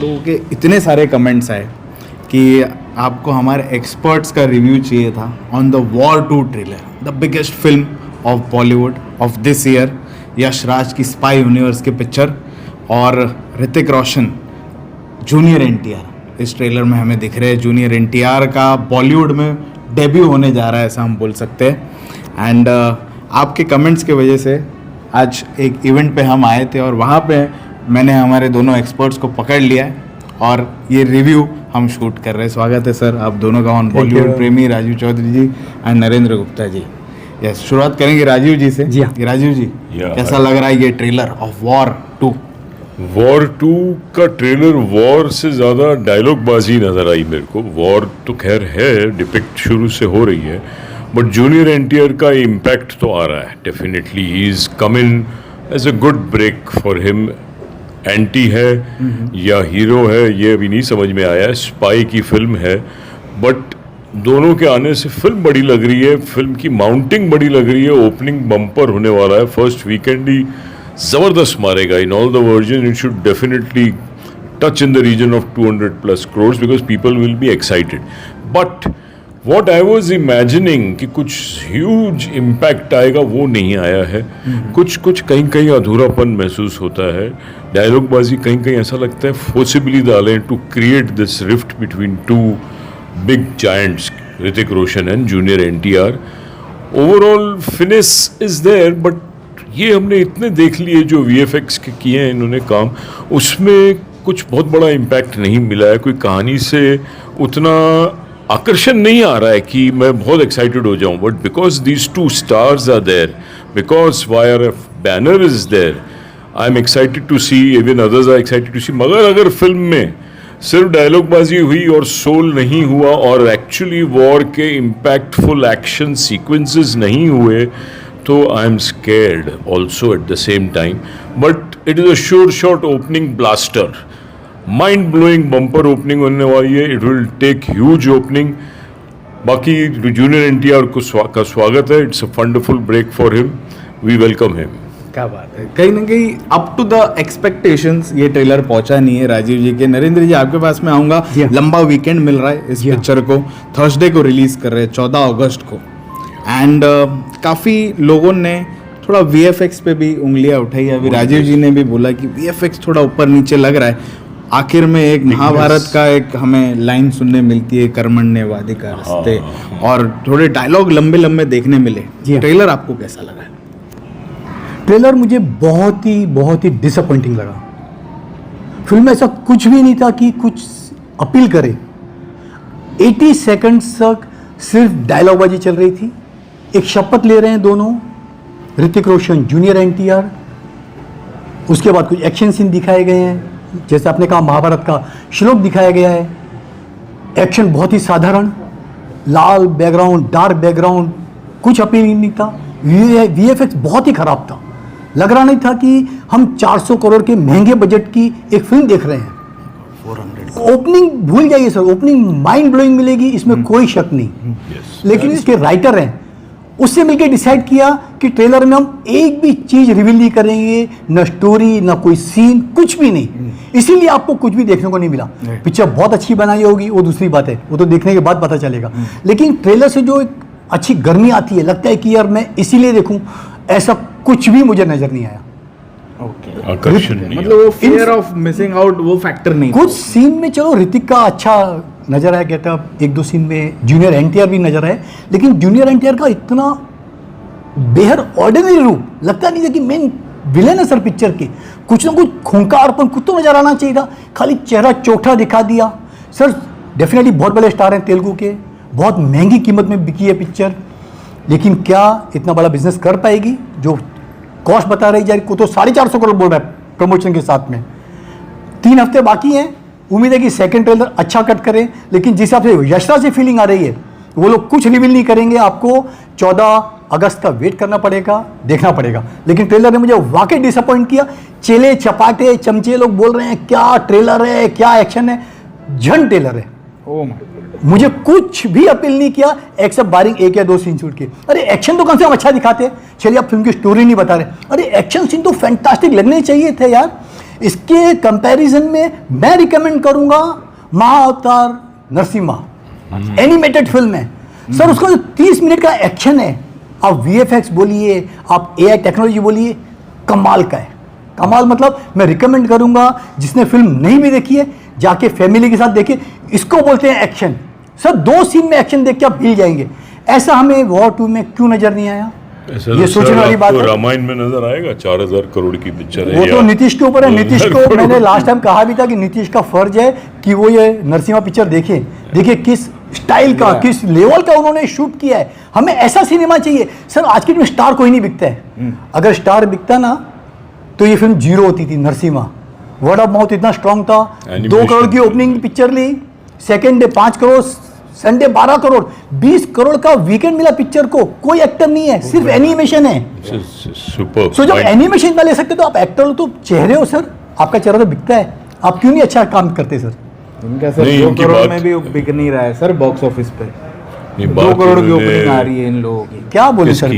लोगों के इतने सारे कमेंट्स आए कि आपको हमारे एक्सपर्ट्स का रिव्यू चाहिए था on the War 2 trailer, the biggest film of Bollywood of this year. Yash Raj की स्पाई यूनिवर्स की पिक्चर और ऋतिक रोशन जूनियर एनटीआर इस ट्रेलर में हमें दिख रहे हैं। जूनियर एनटीआर का बॉलीवुड में डेब्यू होने जा रहा है, ऐसा हम बोल सकते हैं। एंड आपके कमेंट्स की वजह से आज एक इवेंट पे हम आए थे और वहाँ पे मैंने हमारे दोनों एक्सपर्ट्स को पकड़ लिया है और ये रिव्यू हम शूट कर रहे हैं। स्वागत है सर आप दोनों का ऑन बॉलीवुड प्रेमी, राजीव चौधरी जी एंड नरेंद्र गुप्ता जी। यस, शुरुआत करेंगे राजीव जी से। जी राजीव जी, कैसा लग रहा है ये ट्रेलर ऑफ वॉर 2? वॉर 2 का ट्रेलर वॉर से ज़्यादा डायलॉग बाजी नज़र आई मेरे को। वॉर तो खैर है, डिपिक्ट शुरू से हो रही है, बट जूनियर एनटीआर का इम्पैक्ट तो आ रहा है definitely. He is come in as a good break for him. Anti है या हीरो है ये अभी नहीं समझ में आया। स्पाई की फिल्म है, बट दोनों के आने से फिल्म बड़ी लग रही है, फिल्म की माउंटिंग बड़ी लग रही है। ओपनिंग बम्पर होने वाला है, फर्स्ट वीकेंड ही ज़बरदस्त मारेगा। In all the version it should definitely touch in the region of 200+ crores because people will be excited. But what I was imagining कि कुछ ह्यूज इम्पैक्ट आएगा वो नहीं आया है। कुछ कहीं कहीं अधूरापन महसूस होता है। डायलॉग बाजी कहीं कहीं ऐसा लगता है फोर्सिबली डालें to create this rift between two big giants, Hrithik Roshan and junior NTR. Overall finish is there, but ये हमने इतने देख लिए जो वीएफएक्स के किए हैं इन्होंने काम, उसमें कुछ बहुत बड़ा इम्पैक्ट नहीं मिला है। कोई कहानी से उतना आकर्षण नहीं आ रहा है कि मैं बहुत एक्साइटेड हो जाऊं। But because these 2 stars are there, because YRF banner is there, I am excited to see, even others are excited to see. मगर अगर फिल्म में सिर्फ डायलॉग बाजी हुई और सोल नहीं हुआ और एक्चुअली वॉर के इम्पैक्टफुल एक्शन सीक्वेंसेस नहीं हुए तो I am scared also at the same time. But it is a sure shot opening blaster, mind blowing bumper opening होने वाली है। It will take huge opening. बाकी जूनियर एनटीआर का स्वागत है। It's a wonderful break for him, we welcome him. क्या बात है, कहीं ना कहीं अप टू द एक्सपेक्टेशंस ये ट्रेलर पहुंचा नहीं है राजीव जी के। नरेंद्र जी आपके पास में आऊँगा। लंबा वीकेंड मिल रहा है इस पिक्चर को, थर्सडे को रिलीज कर रहे हैं 14 अगस्त को। एंड काफ़ी लोगों ने थोड़ा वीएफएक्स पे भी उंगलियां उठाई। अभी राजीव जी ने भी बोला कि वीएफएक्स थोड़ा ऊपर नीचे लग रहा है। आखिर में एक महाभारत का एक हमें लाइन सुनने मिलती है, कर्मण्य वादिका रस्ते, और थोड़े डायलॉग लंबे लंबे देखने मिले। ट्रेलर आपको कैसा लगा है? ट्रेलर मुझे बहुत ही डिसअपॉइंटिंग लगा। फिल्म में ऐसा कुछ भी नहीं था कि कुछ अपील करे। 80 सेकंड्स तक सिर्फ डायलॉग बाजी चल रही थी। एक शपथ ले रहे हैं दोनों, ऋतिक रोशन जूनियर एनटीआर। उसके बाद कुछ एक्शन सीन दिखाए गए हैं, जैसे आपने कहा महाभारत का श्लोक दिखाया गया है। एक्शन बहुत ही साधारण, लाल बैकग्राउंड, डार्क बैकग्राउंड, कुछ अपील नहीं था। वीएफएक्स बहुत ही खराब था। लग रहा नहीं था कि हम 400 करोड़ के महंगे बजट की एक फिल्म देख रहे हैं। 400। ओपनिंग भूल जाइए सर, ओपनिंग माइंड ब्लोइंग मिलेगी, इसमें कोई शक नहीं। लेकिन इसके राइटर हैं, उससे मिलकर डिसाइड किया कि ट्रेलर में हम एक भी चीज रिवील नहीं करेंगे, न स्टोरी न कोई सीन, कुछ भी नहीं। इसीलिए आपको कुछ भी देखने को नहीं मिला। पिक्चर बहुत अच्छी बनाई होगी वो दूसरी बात है, वो तो देखने के बाद पता चलेगा। लेकिन ट्रेलर से जो एक अच्छी गर्मी आती है, लगता है कि यार मैं इसीलिए देखूं, ऐसा कुछ भी मुझे नजर नहीं आया। आकर्षण नहीं, मतलब वो फियर ऑफ मिसिंग आउट वो फैक्टर नहीं। कुछ सीन में चलो ऋतिक का अच्छा नजर आया, गेटअप, 1-2 सीन में जूनियर एनटीआर भी नजर आए, लेकिन जूनियर एनटीआर का इतना बेहद ऑर्डिनरी रूप लगता नहीं था कि मेन विलेन है सर पिक्चर के। कुछ ना कुछ खूंखारपन कुछ तो नजर आना चाहिए था, खाली चेहरा चौथा दिखा दिया। सर डेफिनेटली बहुत बड़े स्टार हैं तेलुगु के, बहुत महंगी कीमत में बिकी है पिक्चर, लेकिन क्या इतना बड़ा बिजनेस कर पाएगी? जो कॉस्ट बता रही जा रही, को तो 450 करोड़ बोल रहा है प्रमोशन के साथ में। 3 हफ्ते बाकी हैं, उम्मीद है कि सेकंड ट्रेलर अच्छा कट करें। लेकिन जिस हिसाब से यशराज से फीलिंग आ रही है, वो लोग कुछ रिवील नहीं करेंगे। आपको 14 अगस्त का वेट करना पड़ेगा, देखना पड़ेगा। लेकिन ट्रेलर ने मुझे वाकई डिसअपॉइंट किया। चेले चपाटे चमचे लोग बोल रहे हैं क्या ट्रेलर है, क्या एक्शन है, झन ट्रेलर है। मुझे कुछ भी अपील नहीं किया एक्सेप्ट बारिंग 1 या 2 सीन शूट के। अरे एक्शन तो कम से कम अच्छा दिखाते। चलिए आप फिल्म की स्टोरी नहीं बता रहे, अरे एक्शन सीन तो फैंटास्टिक लगने चाहिए थे यार। इसके कंपैरिजन में मैं रिकमेंड करूंगा महाअवतार नरसिम्हा, एनिमेटेड फिल्म है सर। उसका जो 30 मिनट का एक्शन है, आप वीएफएक्स बोलिए, आप एआई टेक्नोलॉजी बोलिए, कमाल का है। कमाल मतलब मैं रिकमेंड करूंगा, जिसने फिल्म नहीं भी देखी है जाके फैमिली के साथ देखिए। इसको बोलते हैं एक्शन सर। 2 सीन में एक्शन देख के आप हिल जाएंगे। ऐसा हमें वॉर 2 में क्यों नजर नहीं आया, ये सोचने वाली बात है। रामायण में नजर आएगा 4000 करोड़ की पिक्चर है। वो तो नीतीश के ऊपर है। नीतीश को मैंने लास्ट टाइम कहा भी था कि नीतीश का फर्ज है कि वो ये नरसिम्हा पिक्चर देखे। देखिए किस स्टाइल का, किस लेवल का उन्होंने शूट किया है। हमें ऐसा सिनेमा चाहिए सर। आज के दिन में स्टार कोई नहीं बिकता है। अगर स्टार बिकता ना तो ये फिल्म जीरो होती थी। नरसिम्हा वर्ड ऑफ माउथ इतना स्ट्रांग था। 2 करोड़ की ओपनिंग पिक्चर ली, second day 5 crore, Sunday 12 crore, 20 crore का वीकेंड मिला पिक्चर को। कोई एक्टर नहीं है, सिर्फ एनिमेशन है। सुपर। सो जब एनिमेशन इतना ले सकते तो आप एक्टर हो तो चेहरे हो सर, आपका चेहरा तो बिकता है। आप क्यों नहीं अच्छा काम करते सर? इनका सर 2 करोड़ में भी बिक नहीं रहा है सर बॉक्स ऑफिस पे। 2 करोड़ की ओपनिंग आ रही है इन लोगों की। क्या बोले सर?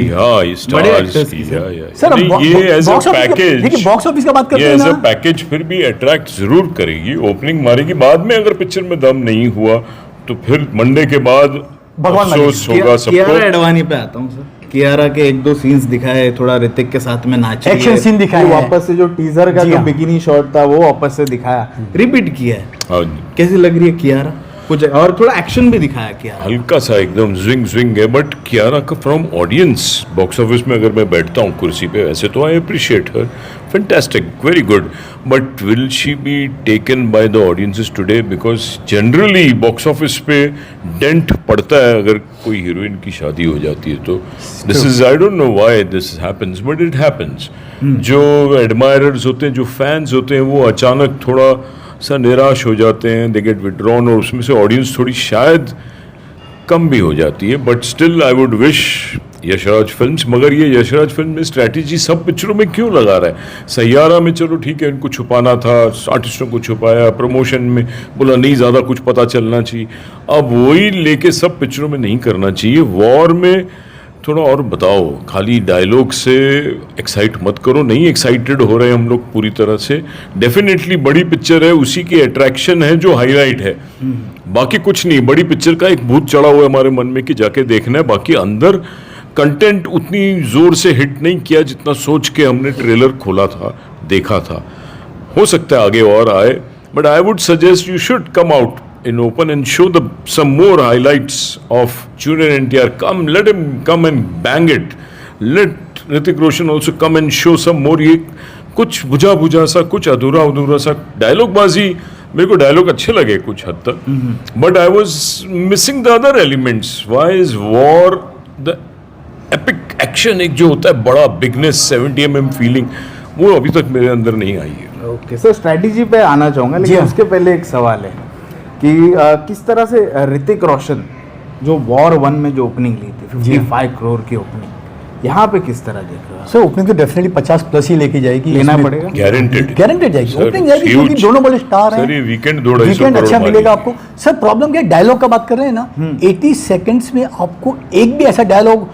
बड़े एक्टर्स की सर अब ये as a box office package, देखिए बॉक्स ऑफिस का बात करते ये हैं एज अ ना। पैकेज फिर भी अट्रैक्ट जरूर करेगी, ओपनिंग मारेगी। बाद में अगर पिक्चर में दम नहीं हुआ तो फिर मंडे के बाद भगवान अफसोस होगा कियारा सबको। एडवाणी पे आता हूँ सर। कियारा के 1-2 सीन्स दिखाए, थोड़ा ऋतिक के साथ में नाच रही एक्शन है। सीन दिखाए वो हैं। वापस से जो टीजर का जी जो हाँ। बिकिनी शॉट था वो वापस से दिखाया, रिपीट किया है। हाँ, कैसी लग रही है कियारा? कुछ और थोड़ा एक्शन भी दिखाया कियारा। हल्का सा एकदम स्विंग है, बट कियारा का फ्रॉम ऑडियंस बॉक्स ऑफिस में अगर मैं बैठता हूँ कुर्सी पे, वैसे तो I appreciate her, fantastic, very good, but will she be taken by the audiences today? Because generally box office पे डेंट पड़ता है अगर कोई हीरोइन की शादी हो जाती है तो। This is, I don't know why this happens, but it happens. जो एडमायरर्स होते हैं, जो फैंस होते हैं, वो अचानक थोड़ा सा निराश हो जाते हैं, दे गेट विड्रॉन, और उसमें से ऑडियंस थोड़ी शायद कम भी हो जाती है। But still I would wish Yashraj films, मगर ये यशराज फिल्म में स्ट्रैटेजी सब पिक्चरों में क्यों लगा रहा है? सैयारा में चलो ठीक है, इनको छुपाना था, आर्टिस्टों को छुपाया, प्रमोशन में बोला नहीं ज़्यादा कुछ पता चलना चाहिए। अब वही लेके सब पिक्चरों में नहीं करना चाहिए। वॉर में थोड़ा और बताओ, खाली डायलॉग से एक्साइट मत करो। नहीं एक्साइटेड हो रहे हैं हम लोग पूरी तरह से। डेफिनेटली बड़ी पिक्चर है, उसी की अट्रैक्शन है जो हाईलाइट है, बाकी कुछ नहीं। बड़ी पिक्चर का एक भूत चढ़ा हुआ है हमारे मन में कि जाके देखना है, बाकी अंदर कंटेंट उतनी जोर से हिट नहीं किया जितना सोच के हमने ट्रेलर खोला था, देखा था। हो सकता है आगे और आए, but I would suggest you should come out in open and show some more highlights of Junior NTR. Let him come and bang it. Let Hrithik Roshan also come and show some more. ये कुछ बुझा सा, कुछ अधूरा सा डायलॉगबाजी, मेरे को dialogue अच्छे लगे कुछ हद तक, but I was missing the other elements. Why is war the epic action, एक जो होता है बड़ा बिगनेस 70 mm फीलिंग, वो अभी तक मेरे अंदर नहीं आई है. ओके सर, स्ट्रैटेजी पे आना चाहूँगा, लेकिन उसके पहले एक सवाल है कि किस तरह से ऋतिक रोशन जो वॉर 1 में जो ओपनिंग ली थी 55 करोड़ की ओपनिंग, यहाँ पे किस तरह देख रहे हो सर? ओपनिंग तो डेफिनेटली 50+ ही लेके जाएगी, लेना पड़ेगा, गारंटेड जाएगी, ओपनिंग जाएगी, क्योंकि दोनों बड़े स्टार हैं। सर ये वीकेंड 250 वीकेंड अच्छा करोड़ मिलेगा आपको। सर प्रॉब्लम क्या है, डायलॉग का बात कर रहे हैं ना, 80 सेकंड्स में आपको एक भी ऐसा डायलॉग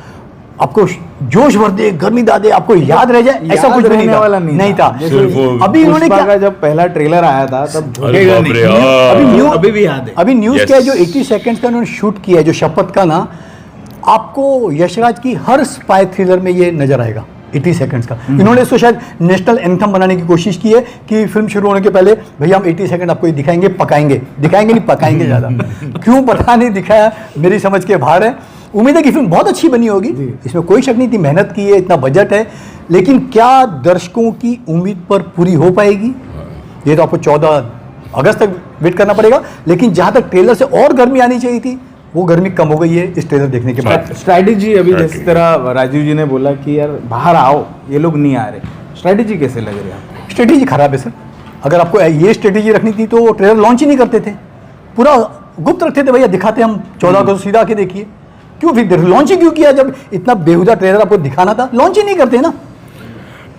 आपको जोश भर दे, गर्मी दा दे, आपको याद रह जाए, ऐसा कुछ नहीं था, वाला नहीं था। अभी इन्होंने क्या, जब पहला ट्रेलर आया था तब झुकेगा नहीं, अभी भी याद है। अभी न्यूज़ क्या है, जो 80 सेकंड्स का उन्होंने शूट किया है, जो शपथ का ना, आपको यशराज की हर स्पाई थ्रिलर में ये नजर आएगा 80 सेकंड्स का। इन्होंने इसको शायद नेशनल एंथम बनाने की कोशिश की है कि फिल्म शुरू होने के पहले भैया हम 80 सेकंड आपको ये दिखाएंगे, दिखाएंगे नहीं, पकाएंगे ज़्यादा। क्यों पता नहीं दिखाया, मेरी समझ के बाहर है। उम्मीद है कि फिल्म बहुत अच्छी बनी होगी, इसमें कोई शक नहीं थी, मेहनत की है, इतना बजट है, लेकिन क्या दर्शकों की उम्मीद पर पूरी हो पाएगी, ये तो आपको 14 अगस्त तक वेट करना पड़ेगा। लेकिन जहाँ तक ट्रेलर से और गर्मी आनी चाहिए थी, वो गर्मी कम हो गई है इस ट्रेलर देखने के बाद। स्ट्रैटेजी अभी जिस तरह राजीव जी ने बोला कि यार बाहर आओ, ये लोग नहीं आ रहे, स्ट्रैटेजी कैसे लग रही है आपको? स्ट्रेटेजी खराब है सर। अगर आपको ये स्ट्रेटेजी रखनी थी तो ट्रेलर लॉन्च ही नहीं करते थे, पूरा गुप्त रखते थे, भैया दिखाते हम 14 को सीधा आके देखिए। क्यों फिर लॉन्च ही क्यों किया, जब इतना बेहुदा ट्रेलर आपको दिखाना था? लॉन्च ही नहीं करते ना।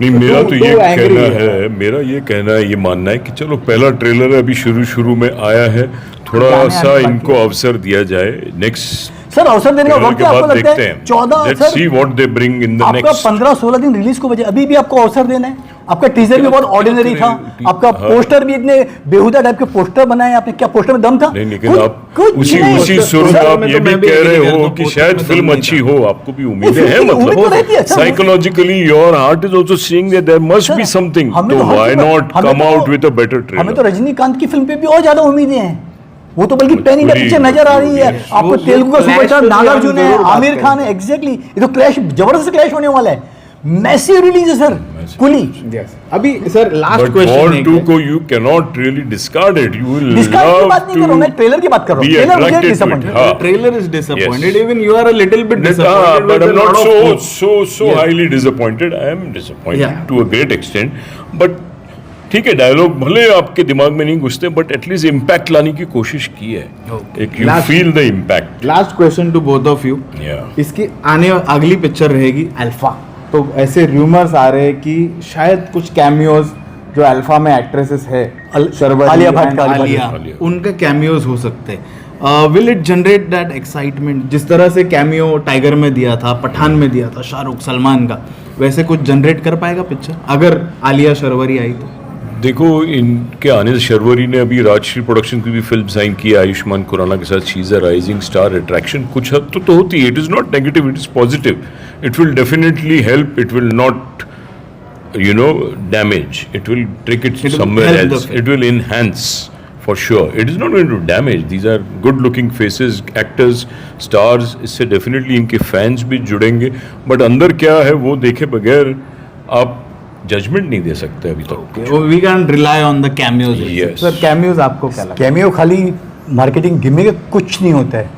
नहीं, मेरा तो ये कहना है, मेरा ये कहना है, ये मानना है कि चलो पहला ट्रेलर है, अभी शुरू में आया है, थोड़ा सा इनको अवसर दिया जाए। नेक्स्ट सर अवसर देने का ट्रेलर वक्त के क्या आपको बाद लगता देखते है? हैं 14 let's sir see what they bring in the आपका नेक्स्ट 15-16 दिन रिलीज को बचे, अभी भी आपको अवसर देना है। आपका टीजर भी बहुत ऑर्डिनरी था, आपका पोस्टर भी इतने बेहुदा टाइप के पोस्टर बनाए आपने, क्या पोस्टर में दम था? नहीं, लेकिन कुछ- आप कुछ उसी नहीं। उसी सुर में सर, आप मैं ये तो भी मैं भी कह रहे agree हो करता हूँ, कि पोस्टर शायद में फिल्म दम नहीं अच्छी था। हो, आपको भी उम्मीदें फिल्म हैं, की उम्मीद तो रहती है, मतलब sir. Psychologically your heart is also seeing that there must sir, be something, हमें तो हर व्हाई चीज़ में- नॉट हमें कम तो- आउट विद अ बेटर हमें तो ट्रेलर। रजनीकांत की फिल्म पे भी और ज्यादा उम्मीदें हैं, वो तो बल्कि पैन इंडिया पिक्चर नजर आ रही है। आपको वो तेलुगु का clash सुपरस्टार पे भी हम नागार्जुन है, जरूर बात आमिर खान है, एग्जैक्टली ये तो क्लैश, जबरदस्त क्लैश होने वाला है। मैसिव रिलीज है सर, कुली अभी sir last But question War 2 को you cannot really discard it. You will discard की love बात नहीं कर रहा हूं, मैं to ट्रेलर की बात कर रहा हूँ। be ट्रेलर मुझे attracted to it. डिसअपॉइंटेड। हाँ. Trailer is disappointed, Yes. Even you are a little bit but disappointed I'm not so Yes. highly disappointed. I am disappointed Yeah. to a great extent. But ठीक है, dialogue भले आपके दिमाग में नहीं घुसते, but at least impact लाने की कोशिश की है। एक you Last- feel the impact. Last question to both of you, इसकी अगली पिक्चर रहेगी अल्फा, तो ऐसे रूमर्स आ रहे हैं कि शायद कुछ कैमियोज जो अल्फा में एक्ट्रेसेस है शर्वरी आलिया भट्ट and का, आलिया, आलिया। उनके कैमियोज हो सकते हैं। Will it generate that excitement, जिस तरह से कैमियो टाइगर में दिया था, पठान में दिया था शाहरुख सलमान का, वैसे कुछ जनरेट कर पाएगा पिक्चर अगर आलिया शर्वरी आई तो? देखो, इनके आने से शर्वरी ने अभी राजश्री प्रोडक्शन की भी फिल्म साइन की है आयुष्मान खुराना के साथ। She is a rising star attraction, कुछ हद तो होती है। It is not negative, it is positive. It will definitely help, it will not damage, it will take it will somewhere help the else, film. it will enhance for sure. It is not going to damage. These are good looking faces, actors, stars. इससे definitely इनके fans भी जुड़ेंगे, but अंदर क्या है वो देखे बगैर आप जजमेंट नहीं दे सकते अभी तक। We can rely on the cameos. Yes. Sir cameos आपको क्या लगता कैमियो खाली मार्केटिंग गिमिक है, कुछ नहीं होता है।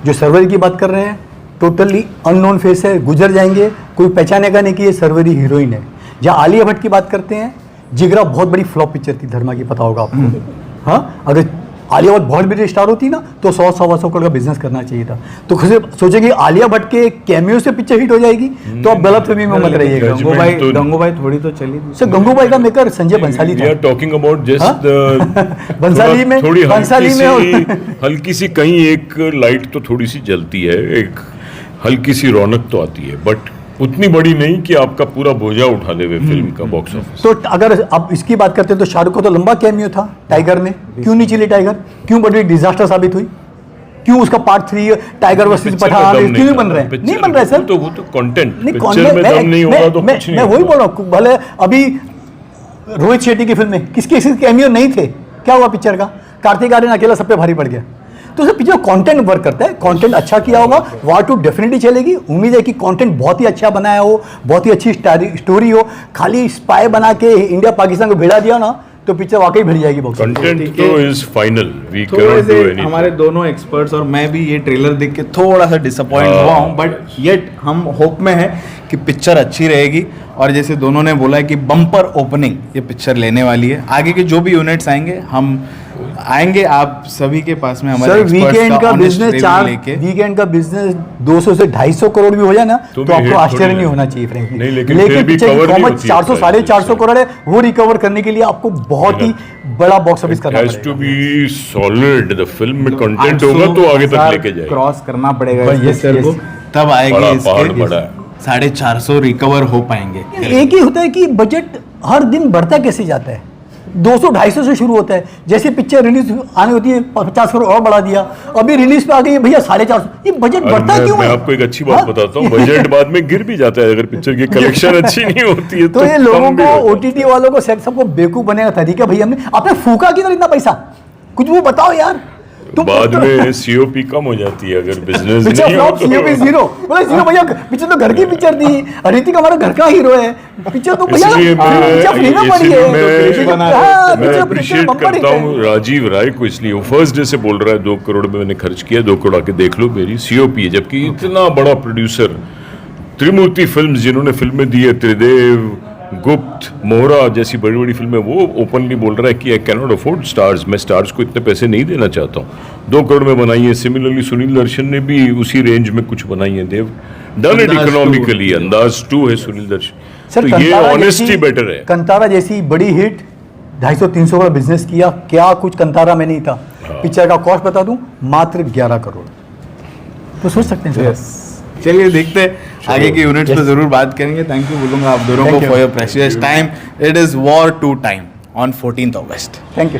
जो सर्वरी की बात कर रहे हैं, टोटली अननोन फेस है, गुजर जाएंगे, कोई पहचानेगा नहीं कि ये सर्वरी हीरोइन है। जहाँ आलिया भट्ट की बात करते हैं, जिगरा बहुत बड़ी फ्लॉप पिक्चर थी, धर्मा की, पता होगा आपको। हाँ, अगर आलिया भट्ट बहुत बड़ी स्टार होती ना तो 100-125 करोड़ का बिजनेस करना चाहिए था। तो खुद सोचे कि आलिया भट्ट के कैमियो से पिक्चर हिट हो जाएगी, तो आप गलत फहमी में मत रहिएगा। Judgment तो- गंगूबाई थोड़ी तो चली थी। सर गंगूबाई का मेकर संजय बंसाली We था। are talking about just हाँ? the बंसाली में, थोड़ी बंसाली में हल्की सी कहीं एक लाइट तो थोड़ी सी जलती है, एक हल्की सी रौनक तो आती है, बट उतनी बड़ी नहीं कि आपका पूरा बोझा उठा दे फिल्म का बॉक्स ऑफिस। तो अगर अब इसकी बात करते हैं तो शाहरुख को तो लंबा कैमियो था टाइगर में, क्यों नहीं चली टाइगर? क्यों बड़ी डिजास्टर साबित हुई? क्यों उसका पार्ट 3 टाइगर वर्सेस पठान क्यों नहीं बन रहे हैं? नहीं बन रहा है सर। तो वो तो कंटेंट, नहीं, पिक्चर में दम नहीं होगा तो कुछ नहीं मैं वही होगा। बोल रहा हूँ, भले अभी रोहित शेट्टी की फिल्म में किसके कैमियो नहीं थे, क्या हुआ पिक्चर का? कार्तिक आर्यन अकेला सब पे भारी पड़ गया। तो सर पिक्चर कंटेंट वर्क करता है, कंटेंट अच्छा किया होगा, वार 2 डेफिनेटली चलेगी। उम्मीद है कि कंटेंट बहुत ही अच्छा बनाया हो, बहुत ही अच्छी स्टोरी हो। खाली स्पाई बना के इंडिया पाकिस्तान को भिड़ा दिया ना तो पिक्चर वाकई भिड़ जाएगी बॉक्स ऑफिस। कंटेंट तो इज फाइनल, वी थोड़े कैनॉट डू से एनीथिंग। हमारे दोनों एक्सपर्ट्स और मैं भी ये ट्रेलर देख के थोड़ा सा डिसअपॉइंट हुआ हूँ, बट येट हम होप में है कि पिक्चर अच्छी रहेगी। और जैसे दोनों ने बोला है कि बम्पर ओपनिंग ये पिक्चर लेने वाली है। आगे के जो भी यूनिट्स आएंगे हम आएंगे आप सभी के पास में हमारे सर experts वीकेंड का honest बिजनेस review लेके। वीकेंड का बिजनेस 200 से 250 करोड़ भी हो जाए ना तो तो भी आपको hit आश्चर्य थोड़ी नहीं है। होना चाहिए फ्रेंकली। नहीं, लेकिन फिर भी पिक्चर की cover नहीं कॉमर्स होती है 400 सारी -450 चीज़ें। करोड़ है, वो रिकवर करने के लिए आपको बहुत ही बड़ा बॉक्स ऑफिस करना हैज टू पड़ेगा। बी सॉलिड, द फिल्म में कंटेंट 800 होगा तो आगे तक हजार लेके जाएगा। क्रॉस करना पड़ेगा भाई, इस yes, पिक्चर को, yes। तब आएगी बड़ा पहाड़ इसके बड़ा है। 450 रिकवर हो पाएंगे। एक ही होता है कि बजट हर दिन बढ़ता कैसे जाता है। 200-250 से शुरू होता है, जैसे पिक्चर रिलीज आनी होती है 50 करोड़ और बढ़ा दिया, अभी रिलीज पे आ गई है भैया 450। ये बजट बढ़ता क्यों मैं है? आपको एक अच्छी बात हाँ? बताता हूँ, बजट बाद में गिर भी जाता है अगर पिक्चर की कलेक्शन अच्छी नहीं होती है तो ये लोगों कम भी को, होता है। ओटीटी वालों को, सबको बेवकूफ बनेगा तरीका। भैया हमने आपने फूका किधर इतना पैसा? कुछ वो बताओ यार। बाद में सीओपी कम हो जाती है अगर बिजनेस पिक्चर नहीं हो फ्लॉप, सीओपी जीरो। बोले जीरो भैया, पिक्चर तो घर की पिक्चर थी, ऋतिक हमारा घर का हीरो है, पिक्चर तो भैया इसलिए पिक्चर फ्री में पड़ी है। मैं अप्रिशिएट करता हूँ राजीव राय को, इसलिए वो फर्स्ट डे से बोल रहा है 2 करोड़ में मैंने खर्च किया, 2 करोड़ आके देख लो मेरी सीओपी है। जबकि इतना बड़ा प्रोड्यूसर त्रिमूर्ति फिल्म्स जिन्होंने फिल्में दी है, त्रिदेव, गुप्त, मोहरा जैसी बड़ी बड़ी फिल्में, वो ओपनली बोल रहा है कि I can not afford stars, मैं स्टार्स को इतने पैसे नहीं देना चाहता हूँ। 2 करोड़ में बनाई है। सिमिलरली सुनील दर्शन ने भी उसी रेंज में कुछ बनाई है। देव डन इट अंदाज इकोनॉमिकली। 2 अंदाज 2 है सुनील दर्शन। सर तो ये कंतारा ऑनेस्टी जैसी- बेटर है। कंतारा जैसी बड़ी हिट 250-300 का बिजनेस किया, क्या कुछ कंतारा में नहीं था। पिक्चर का कॉस्ट बता दूं, मात्र 11 करोड़। तो सोच सकते हैं सर। यस, चलिए देखते हैं आगे की यूनिट्स पे जरूर बात करेंगे। थैंक यू बोलूंगा आप दोनों को Thank you. For your precious time. It is war 2 time on 14th August। Thank you.